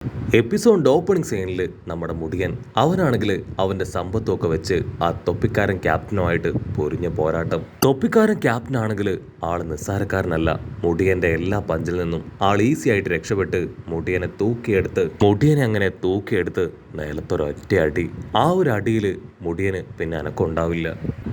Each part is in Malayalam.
എപ്പിസോഡിന്റെ ഓപ്പണിംഗ് സീനിൽ നമ്മുടെ മുടിയൻ അവനാണെങ്കിൽ അവന്റെ സമ്പത്തൊക്കെ വെച്ച് ആ തൊപ്പിക്കാരൻ ക്യാപ്റ്റനുമായിട്ട് പൊരിഞ്ഞ പോരാട്ടം. തൊപ്പിക്കാരൻ ക്യാപ്റ്റനാണെങ്കിൽ ആള് നിസ്സാരക്കാരനല്ല. മുടിയന്റെ എല്ലാ പഞ്ചിൽ നിന്നും ആൾ ഈസി ആയിട്ട് രക്ഷപ്പെട്ട് മുടിയനെ അങ്ങനെ തൂക്കിയെടുത്ത് നിലത്തൊരൊറ്റ അടി. ആ ഒരു അടിയിൽ മുടിയന് പിന്നെ അനക്കമുണ്ടാവില്ല.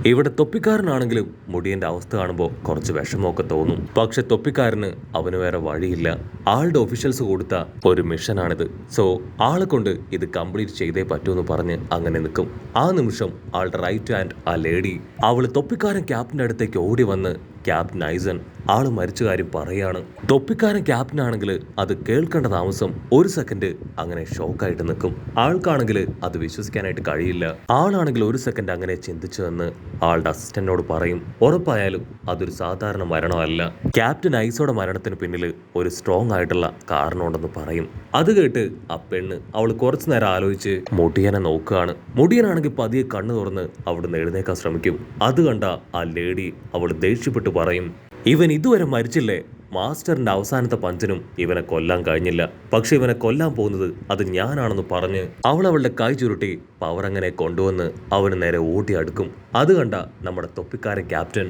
ഇവിടെ തൊപ്പിക്കാരനാണെങ്കിലും മുടിയന്റെ അവസ്ഥ കാണുമ്പോൾ കുറച്ച് വിഷമമൊക്കെ തോന്നും. പക്ഷെ തൊപ്പിക്കാരന് അവന് വേറെ വഴിയില്ല. ആളുടെ ഒഫീഷ്യൽസ് കൊടുത്ത ഒരു മിഷനാണിത്. സോ ആളെ കൊണ്ട് ഇത് കംപ്ലീറ്റ് ചെയ്തേ പറ്റൂന്ന് പറഞ്ഞ് അങ്ങനെ നിൽക്കും. ആ നിമിഷം ആളുടെ റൈറ്റ് ഹാൻഡ് ആ ലേഡി അവള് തൊപ്പിക്കാരൻ ക്യാപ്റ്റന്റെ അടുത്തേക്ക് ഓടി വന്ന് ക്യാപ്റ്റൻ ഐസൻ ആള് മരിച്ച കാര്യം പറയാണ്. തൊപ്പിക്കാരൻ ക്യാപ്റ്റനാണെങ്കിൽ അത് കേൾക്കേണ്ട താമസം ഒരു സെക്കൻഡ് അങ്ങനെ ഷോക്കായിട്ട് നിൽക്കും. ആൾക്കാണെങ്കിൽ അത് വിശ്വസിക്കാനായിട്ട് കഴിയില്ല. ആളാണെങ്കിൽ ഒരു സെക്കൻഡ് അങ്ങനെ ചിന്തിച്ചു എന്ന് ആളുടെ അസിസ്റ്റന്റിനോട് പറയും. ഉറപ്പായാലും അതൊരു സാധാരണ മരണമല്ല. ക്യാപ്റ്റൻ ഐസോടെ മരണത്തിന് പിന്നിൽ ഒരു സ്ട്രോങ് ആയിട്ടുള്ള കാരണമുണ്ടെന്ന് പറയും. അത് കേട്ട് ആ പെണ്ണ് അവൾ കുറച്ചു നേരം ആലോചിച്ച് മുടിയനെ നോക്കുകയാണ്. മുടിയനാണെങ്കിൽ പതിയെ കണ്ണു തുറന്ന് അവിടുന്ന് എഴുന്നേക്കാൻ ശ്രമിക്കും. അത് കണ്ട ആ ലേഡി അവൾ ദേഷ്യപ്പെട്ട് പറയും, ഇവൻ ഇതുവരെ മരിച്ചില്ലേ? മാസ്റ്ററിന്റെ അവസാനത്തെ പഞ്ചിനും ഇവനെ കൊല്ലാൻ കഴിഞ്ഞില്ല. പക്ഷെ ഇവനെ കൊല്ലാൻ പോകുന്നത് അത് ഞാനാണെന്ന് പറഞ്ഞ് അവളുടെ കൈ ചുരുട്ടി പവർ അങ്ങനെ കൊണ്ടുവന്ന് അവന് നേരെ ഓടി അടുക്കും. അത് കണ്ട നമ്മുടെ തൊപ്പിക്കാരൻ ക്യാപ്റ്റൻ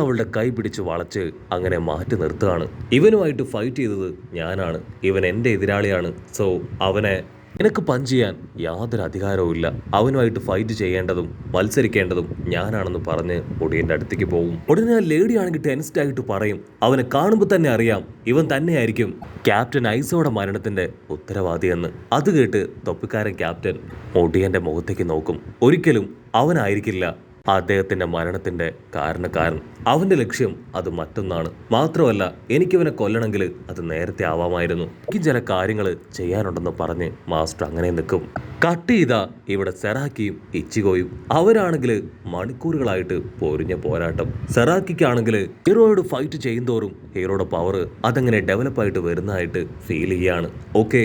അവളുടെ കൈ പിടിച്ച് വളച്ച് അങ്ങനെ മാറ്റി നിർത്തുകയാണ്. ഇവനുമായിട്ട് ഫൈറ്റ് ചെയ്തത് ഞാനാണ്. ഇവൻ എൻ്റെ എതിരാളിയാണ്. സോ അവനെ നിനക്ക് പഞ്ച് ചെയ്യാൻ യാതൊരു അധികാരവും ഇല്ല. അവനുമായിട്ട് ഫൈറ്റ് ചെയ്യേണ്ടതും മത്സരിക്കേണ്ടതും ഞാനാണെന്ന് പറഞ്ഞ് മുടിയന്റെ അടുത്തേക്ക് പോകും. ഉടനെ ആ ലേഡി ആണെങ്കിൽ ടെൻസ്ഡ് ആയിട്ട് പറയും, അവനെ കാണുമ്പോൾ തന്നെ അറിയാം ഇവൻ തന്നെയായിരിക്കും ക്യാപ്റ്റൻ ഐസോടെ മരണത്തിന്റെ ഉത്തരവാദിയെന്ന്. അത് കേട്ട് തൊപ്പിക്കാരൻ ക്യാപ്റ്റൻ മുടിയന്റെ മുഖത്തേക്ക് നോക്കും. ഒരിക്കലും അവനായിരിക്കില്ല അദ്ദേഹത്തിന്റെ മരണത്തിന്റെ കാരണക്കാരൻ. അവന്റെ ലക്ഷ്യം അത് മറ്റൊന്നാണ്. മാത്രമല്ല എനിക്കിവനെ കൊല്ലണമെങ്കിൽ അത് നേരത്തെ ആവാമായിരുന്നു. എനിക്ക് ചില കാര്യങ്ങൾ ചെയ്യാനുണ്ടെന്ന് പറഞ്ഞ് മാസ്റ്റർ അങ്ങനെ നിൽക്കും. കട്ട് ചെയ്താ ഇവിടെ സെറാക്കിയും ഇച്ചിഗോയും അവരാണെങ്കിൽ മണിക്കൂറുകളായിട്ട് പൊരിഞ്ഞ പോരാട്ടം. സെറാക്കിക്കാണെങ്കിൽ ഹീറോയോട് ഫൈറ്റ് ചെയ്യുന്തോറും ഹീറോയുടെ പവർ അതങ്ങനെ ഡെവലപ്പായിട്ട് വരുന്നതായിട്ട് ഫീൽ ചെയ്യാണ്. ഓക്കെ,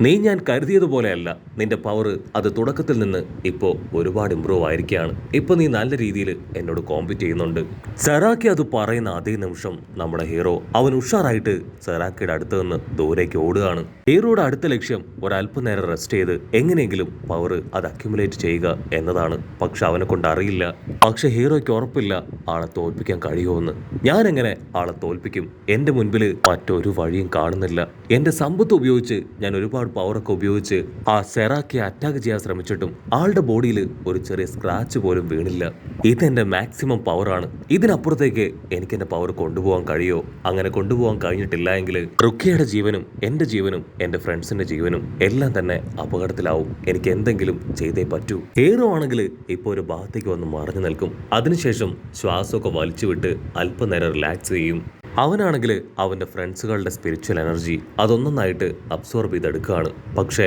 നീ ഞാൻ കരുതിയതുപോലെയല്ല. നിന്റെ പവർ അത് തുടക്കത്തിൽ നിന്ന് ഇപ്പോൾ ഒരുപാട് ഇമ്പ്രൂവ് ആയിരിക്കുകയാണ്. ഇപ്പോൾ നീ നല്ല രീതിയിൽ എന്നോട് കോമ്പീറ്റ് ചെയ്യുന്നുണ്ട്. സെറാക്കി അത് പറയുന്ന അതേ നിമിഷം നമ്മുടെ ഹീറോ അവൻ ഉഷാറായിട്ട് സെറാക്കിയുടെ അടുത്ത് നിന്ന് ദൂരേക്ക് ഓടുകയാണ്. ഹീറോയുടെ അടുത്ത ലക്ഷ്യം ഒരല്പം നേരം റെസ്റ്റ് ചെയ്ത് എങ്ങനെയെങ്കിലും പവർ അത് അക്യുമുലേറ്റ് ചെയ്യുക എന്നതാണ്. പക്ഷെ അവനെ കൊണ്ട് അറിയില്ല. പക്ഷെ ഹീറോയ്ക്ക് ഉറപ്പില്ല ആളെ തോൽപ്പിക്കാൻ കഴിയുമോന്ന്. ഞാൻ എങ്ങനെ ആളെ തോൽപ്പിക്കും? എന്റെ മുൻപിൽ മറ്റൊരു വഴിയും കാണുന്നില്ല. എന്റെ സമ്പത്ത് ഉപയോഗിച്ച് ഞാൻ ഒരുപാട് പവറൊക്കെ ഉപയോഗിച്ച് ആ സെറാക്കിയെ അറ്റാക്ക് ചെയ്യാൻ ശ്രമിച്ചിട്ടും ആളുടെ ബോഡിയിൽ ഒരു ചെറിയ സ്ക്രാച്ച് പോലും വീണില്ല. ഇതെന്റെ മാക്സിമം പവറാണ്. ഇതിനപ്പുറത്തേക്ക് എനിക്ക് എന്റെ പവർ കൊണ്ടുപോകാൻ കഴിയോ? അങ്ങനെ കൊണ്ടുപോകാൻ കഴിഞ്ഞിട്ടില്ല എങ്കിൽ റുക്കിയുടെ ജീവനും എന്റെ ജീവനും എന്റെ ഫ്രണ്ട്സിന്റെ ജീവനും എല്ലാം തന്നെ അപകടത്തിലാവും. എനിക്ക് എന്തെങ്കിലും ചെയ്തേ പറ്റൂ. ഹീറോ ആണെങ്കിൽ ഇപ്പൊ ഒരു ഭാഗത്തേക്ക് വന്ന് മറഞ്ഞു നിൽക്കും. അതിനുശേഷം ശ്വാസമൊക്കെ വലിച്ചുവിട്ട് അല്പനേരം റിലാക്സ് ചെയ്യും. അവനാണെങ്കിൽ അവന്റെ ഫ്രണ്ട്സുകളുടെ സ്പിരിച്വൽ എനർജി അതൊന്നായിട്ട് അബ്സോർബ് ചെയ്തെടുക്കുകയാണ്. പക്ഷേ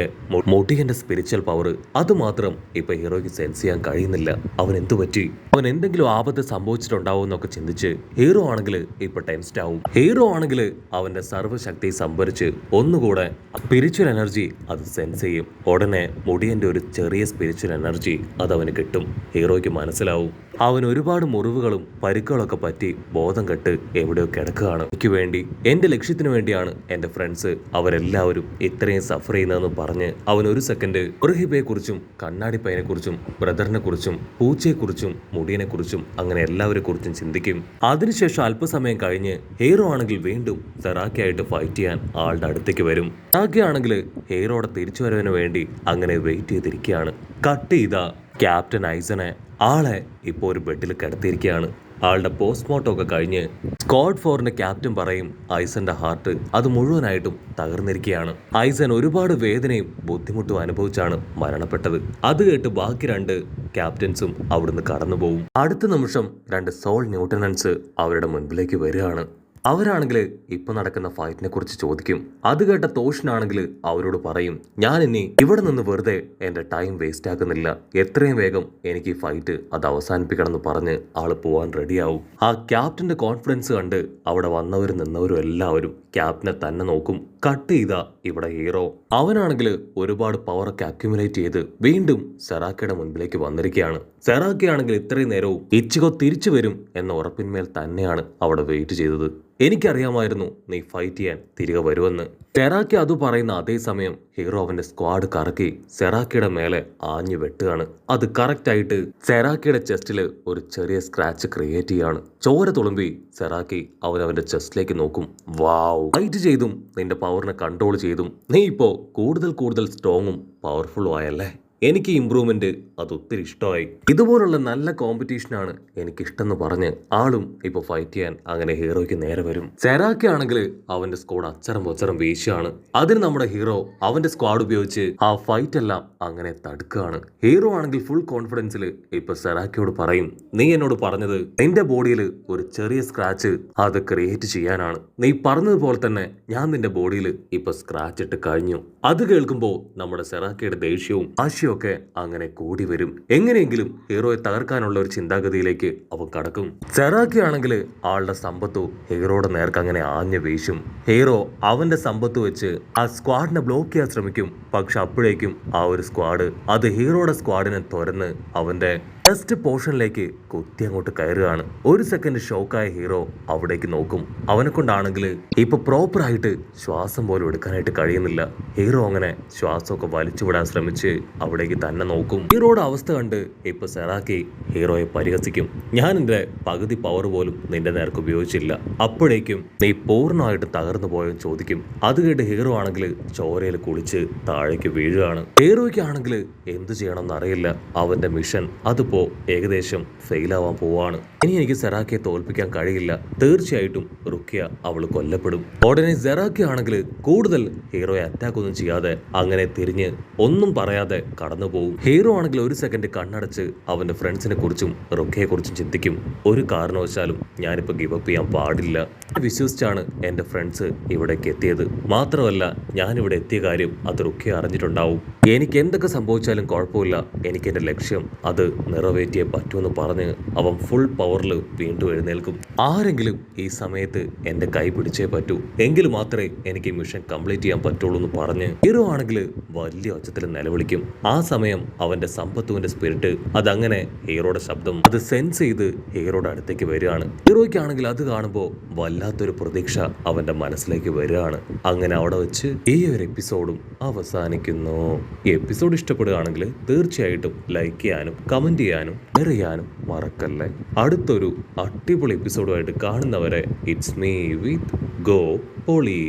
മുടിയന്റെ സ്പിരിച്വൽ പവർ അത് മാത്രം ഇപ്പൊ ഹീറോയ്ക്ക് സെൻസ് ചെയ്യാൻ കഴിയുന്നില്ല. അവൻ എന്തു പറ്റി? അവൻ എന്തെങ്കിലും ആപത്ത് സംഭവിച്ചിട്ടുണ്ടാവും എന്നൊക്കെ ചിന്തിച്ച് ഹീറോ ആണെങ്കിൽ ഇപ്പൊ ടെൻസ്ഡ് ആവും. ഹീറോ ആണെങ്കിൽ അവന്റെ സർവ്വശക്തി സംഭരിച്ച് ഒന്നുകൂടെ സ്പിരിച്വൽ എനർജി അത് സെൻസ് ചെയ്യും. ഉടനെ മുടിയന്റെ ഒരു ചെറിയ സ്പിരിച്വൽ എനർജി അത് അവന് കിട്ടും. ഹീറോയ്ക്ക് മനസ്സിലാവും അവൻ ഒരുപാട് മുറിവുകളും പരിക്കുകളൊക്കെ പറ്റി ബോധം കെട്ട് എവിടെയോ കിടക്കുകയാണ്. എനിക്ക് വേണ്ടി എന്റെ ലക്ഷ്യത്തിന് വേണ്ടിയാണ് എന്റെ ഫ്രണ്ട്സ് അവരെല്ലാവരും ഇത്രയും സഫർ ചെയ്യുന്നതെന്ന് പറഞ്ഞ് അവൻ ഒരു സെക്കൻഡ് ഉർഹിബയെ കുറിച്ചും കണ്ണാടിപ്പയ്യനെ കുറിച്ചും ബ്രദറിനെ കുറിച്ചും പൂച്ചയെക്കുറിച്ചും മുടിയനെ കുറിച്ചും അങ്ങനെ എല്ലാവരെ കുറിച്ചും ചിന്തിക്കും. അതിനുശേഷം അല്പസമയം കഴിഞ്ഞ് ഹീറോ ആണെങ്കിൽ വീണ്ടും സെറാക്കിയായിട്ട് ഫൈറ്റ് ചെയ്യാൻ ആളുടെ അടുത്തേക്ക് വരും. സെറാക്കി ആണെങ്കിൽ ഹീറോയുടെ തിരിച്ചുവരവിന് വേണ്ടി അങ്ങനെ വെയിറ്റ് ചെയ്തിരിക്കുകയാണ്. കട്ട് ചെയ്ത ക്യാപ്റ്റൻ ഐസനെ ആളെ ഇപ്പോൾ ഒരു ബെഡിൽ കിടത്തിയിരിക്കുകയാണ്. ആളുടെ പോസ്റ്റ്മോർട്ടം ഒക്കെ കഴിഞ്ഞ് സ്ക്വാഡ് 4ന്റെ ക്യാപ്റ്റൻ പറയും ഐസന്റെ ഹാർട്ട് അത് മുഴുവനായിട്ടും തകർന്നിരിക്കുകയാണ്. ഐസൻ ഒരുപാട് വേദനയും ബുദ്ധിമുട്ടും അനുഭവിച്ചാണ് മരണപ്പെട്ടത്. അത് കേട്ട് ബാക്കി 2 ക്യാപ്റ്റൻസും അവിടുന്ന് കടന്നു പോകും. അടുത്ത നിമിഷം 2 സോൾ ന്യൂട്ടനൻസ് അവരുടെ മുൻപിലേക്ക് വരികയാണ്. അവരാണെങ്കിൽ ഇപ്പൊ നടക്കുന്ന ഫൈറ്റിനെ കുറിച്ച് ചോദിക്കും. അത് കേട്ട തോഷനാണെങ്കിൽ അവരോട് പറയും, ഞാൻ ഇനി ഇവിടെ നിന്ന് വെറുതെ എന്റെ ടൈം വേസ്റ്റ് ആക്കുന്നില്ല. എത്രയും വേഗം എനിക്ക് ഈ ഫൈറ്റ് അത് അവസാനിപ്പിക്കണം എന്ന് പറഞ്ഞ് ആള് പോവാൻ റെഡിയാവും. ആ ക്യാപ്റ്റന്റെ കോൺഫിഡൻസ് കണ്ട് അവിടെ വന്നവരും നിന്നവരും എല്ലാവരും ക്യാപ്റ്റനെ തന്നെ നോക്കും. കട്ട് ചെയ്ത ഇവിടെ ഹീറോ അവനാണെങ്കിൽ ഒരുപാട് പവറൊക്കെ അക്യുമുലേറ്റ് ചെയ്ത് വീണ്ടും സെറാക്കിയുടെ മുൻപിലേക്ക് വന്നിരിക്കുകയാണ്. സെറാക്കി ആണെങ്കിൽ ഇത്രയും നേരവും ഇച്ചിഗോ തിരിച്ചു വരും എന്ന ഉറപ്പിന്മേൽ തന്നെയാണ് അവിടെ വെയിറ്റ് ചെയ്തത്. എനിക്കറിയാമായിരുന്നു നീ ഫൈറ്റ് ചെയ്യാൻ തിരികെ വരുമെന്ന്. സെറാക്കി അത് പറയുന്ന അതേ സമയം ഹീറോ അവന്റെ സ്ക്വാഡ് കറക്കി സെറാക്കിയുടെ മേലെ ആഞ്ഞു വെട്ടുകയാണ്. അത് കറക്റ്റായിട്ട് സെറാക്കിയുടെ ചെസ്റ്റിൽ ഒരു ചെറിയ സ്ക്രാച്ച് ക്രിയേറ്റ് ചെയ്യാണ്. ചോര തുളുമ്പി സെറാക്കി അവന്റെ ചെസ്റ്റിലേക്ക് നോക്കും. വാവ്, ഫൈറ്റ് ചെയ്തും നിന്റെ പവറിനെ കൺട്രോൾ ചെയ്തും നീ ഇപ്പോ കൂടുതൽ സ്ട്രോങ്ങും പവർഫുള്ളും ആയല്ലേ. എനിക്ക് ഇമ്പ്രൂവ്മെന്റ് അത് ഒത്തിരി ഇഷ്ടമായി. ഇതുപോലുള്ള നല്ല കോമ്പറ്റീഷനാണ് എനിക്കിഷ്ടമെന്ന് പറഞ്ഞ് ആളും ഇപ്പൊ ഫൈറ്റ് ചെയ്യാൻ അങ്ങനെ ഹീറോയ്ക്ക് നേരെ വരും. സെറാക്കി ആണെങ്കിൽ അവന്റെ സ്ക്വാഡ് അച്ചരം വീശാണ്. അതിന് നമ്മുടെ ഹീറോ അവന്റെ സ്ക്വാഡ് ഉപയോഗിച്ച് ആ ഫൈറ്റ് എല്ലാം അങ്ങനെ തടുക്കുകയാണ്. ഹീറോ ആണെങ്കിൽ ഫുൾ കോൺഫിഡൻസിൽ ഇപ്പൊ സെറാക്കിയോട് പറയും, നീ എന്നോട് പറഞ്ഞത് നിന്റെ ബോഡിയിൽ ഒരു ചെറിയ സ്ക്രാച്ച് അത് ക്രിയേറ്റ് ചെയ്യാനാണ്. നീ പറഞ്ഞതുപോലെ തന്നെ ഞാൻ നിന്റെ ബോഡിയിൽ ഇപ്പൊ സ്ക്രാച്ച് ഇട്ട് കഴിഞ്ഞു. അത് കേൾക്കുമ്പോൾ നമ്മുടെ സെറാക്കിയുടെ ദേഷ്യവും ആശയവും ഒക്കെ അങ്ങനെ കൂടി വരും. എങ്ങനെയെങ്കിലും ഹീറോയെ തകർക്കാനുള്ള ഒരു ചിന്താഗതിയിലേക്ക് അവൻ കടക്കും. സെറാക്കി ആണെങ്കിൽ ആളുടെ സമ്പത്തു ഹീറോയുടെ നേർക്ക് അങ്ങനെ ആഞ്ഞു വീശും. ഹീറോ അവന്റെ സമ്പത്ത് വെച്ച് ആ സ്ക്വാഡിനെ ബ്ലോക്ക് ചെയ്യാൻ ശ്രമിക്കും. പക്ഷെ അപ്പോഴേക്കും ആ ഒരു സ്ക്വാഡ് അത് ഹീറോയുടെ സ്ക്വാഡിനെ തുറന്ന് അവന്റെ ടെസ്റ്റ് പോർഷനിലേക്ക് കുത്തി അങ്ങോട്ട് കയറുകയാണ്. ഒരു സെക്കൻഡ് ഷോക്കായ ഹീറോ അവിടേക്ക് നോക്കും. അവനെ കൊണ്ടാണെങ്കിൽ ഇപ്പൊ പ്രോപ്പറായിട്ട് ശ്വാസം പോലും എടുക്കാനായിട്ട് കഴിയുന്നില്ല. ഹീറോ അങ്ങനെ ശ്വാസമൊക്കെ വലിച്ചുവിടാൻ ശ്രമിച്ച് അവിടേക്ക് തന്നെ നോക്കും. ഹീറോയുടെ അവസ്ഥ കണ്ട് ഇപ്പൊ സെറാക്കി ഹീറോയെ പരിഹസിക്കും. ഞാൻ എന്റെ പകുതി പവർ പോലും നിന്റെ നേർക്ക് ഉപയോഗിച്ചില്ല, അപ്പോഴേക്കും നീ പൂർണ്ണമായിട്ട് തകർന്നു പോയെന്ന് ചോദിക്കും. അത് കേട്ട് ഹീറോ ആണെങ്കിൽ ചോരയിൽ കുളിച്ച് താഴേക്ക് വീഴുകയാണ്. ഹീറോയ്ക്ക് ആണെങ്കിൽ എന്ത് ചെയ്യണമെന്ന് അറിയില്ല. അവന്റെ മിഷൻ അതിപ്പോ ഏകദേശം ഫെയിലാവാൻ പോവാണ്. ഇനി എനിക്ക് സെറാക്കിയെ തോൽപ്പിക്കാൻ കഴിയില്ല. തീർച്ചയായിട്ടും റുക്കിയ അവൾ കൊല്ലപ്പെടും. ഉടനെ സെറാക്കി ആണെങ്കിൽ കൂടുതൽ ഹീറോയെ അറ്റാക്ക് ഒന്നും ചെയ്യാതെ അങ്ങനെ തിരിഞ്ഞ് ഒന്നും പറയാതെ കടന്നു പോകും. ഹീറോ ആണെങ്കിൽ ഒരു സെക്കൻഡ് കണ്ണടച്ച് അവന്റെ ഫ്രണ്ട്സിനെ കുറിച്ചും റുക്കിയെ കുറിച്ചും ചിന്തിക്കും. ഒരു കാരണവശാലും ഞാനിപ്പോ ഗിവ് അപ്പ് ചെയ്യാൻ പാടില്ല. വിശ്വസിച്ചാണ് എന്റെ ഫ്രണ്ട്സ് ഇവിടേക്ക് എത്തിയത്. മാത്രമല്ല ഞാനിവിടെ എത്തിയ കാര്യം അത് റുക്കിയ അറിഞ്ഞിട്ടുണ്ടാവും. എനിക്ക് എന്തൊക്കെ സംഭവിച്ചാലും കുഴപ്പമില്ല, എനിക്ക് എന്റെ ലക്ഷ്യം അത് നിറവേറ്റിയേ പറ്റുമെന്ന് പറഞ്ഞ് അവൻ ഫുൾ പവറിൽ വീണ്ടും എഴുന്നേൽക്കും. ആരെങ്കിലും ഈ സമയത്ത് എന്റെ കൈ പിടിച്ചേ പറ്റൂ, എങ്കിൽ മാത്രമേ എനിക്ക് മിഷൻ കംപ്ലീറ്റ് ചെയ്യാൻ പറ്റുള്ളൂ എന്ന് പറഞ്ഞ് ഹീറോ ആണെങ്കിൽ വലിയ ഒച്ചത്തിൽ നിലവിളിക്കും. ആ സമയം അവന്റെ സമ്പത്തുവിന്റെ സ്പിരിറ്റ് അതങ്ങനെ ഹീറോയുടെ ശബ്ദം അത് സെൻസ് ചെയ്ത് ഹീറോയുടെ അടുത്തേക്ക് വരികയാണ്. ഹീറോയ്ക്കാണെങ്കിൽ അത് കാണുമ്പോൾ വല്ലാത്തൊരു പ്രതീക്ഷ അവന്റെ മനസ്സിലേക്ക് വരികയാണ്. അങ്ങനെ അവിടെ വെച്ച് ഈ ഒരു എപ്പിസോഡും അവസാനിക്കുന്നു. ഈ എപ്പിസോഡ് ഇഷ്ടപ്പെടുകയാണെങ്കിൽ തീർച്ചയായിട്ടും ലൈക്ക് ചെയ്യാനും കമന്റ് ചെയ്യാനും അറിയാനും മറക്കല്ലേ. അടുത്തൊരു അടിപൊളി എപ്പിസോഡുമായിട്ട് കാണുന്നവരെ ഇറ്റ്സ് മീ വിത്ത് ഗോ പോളി.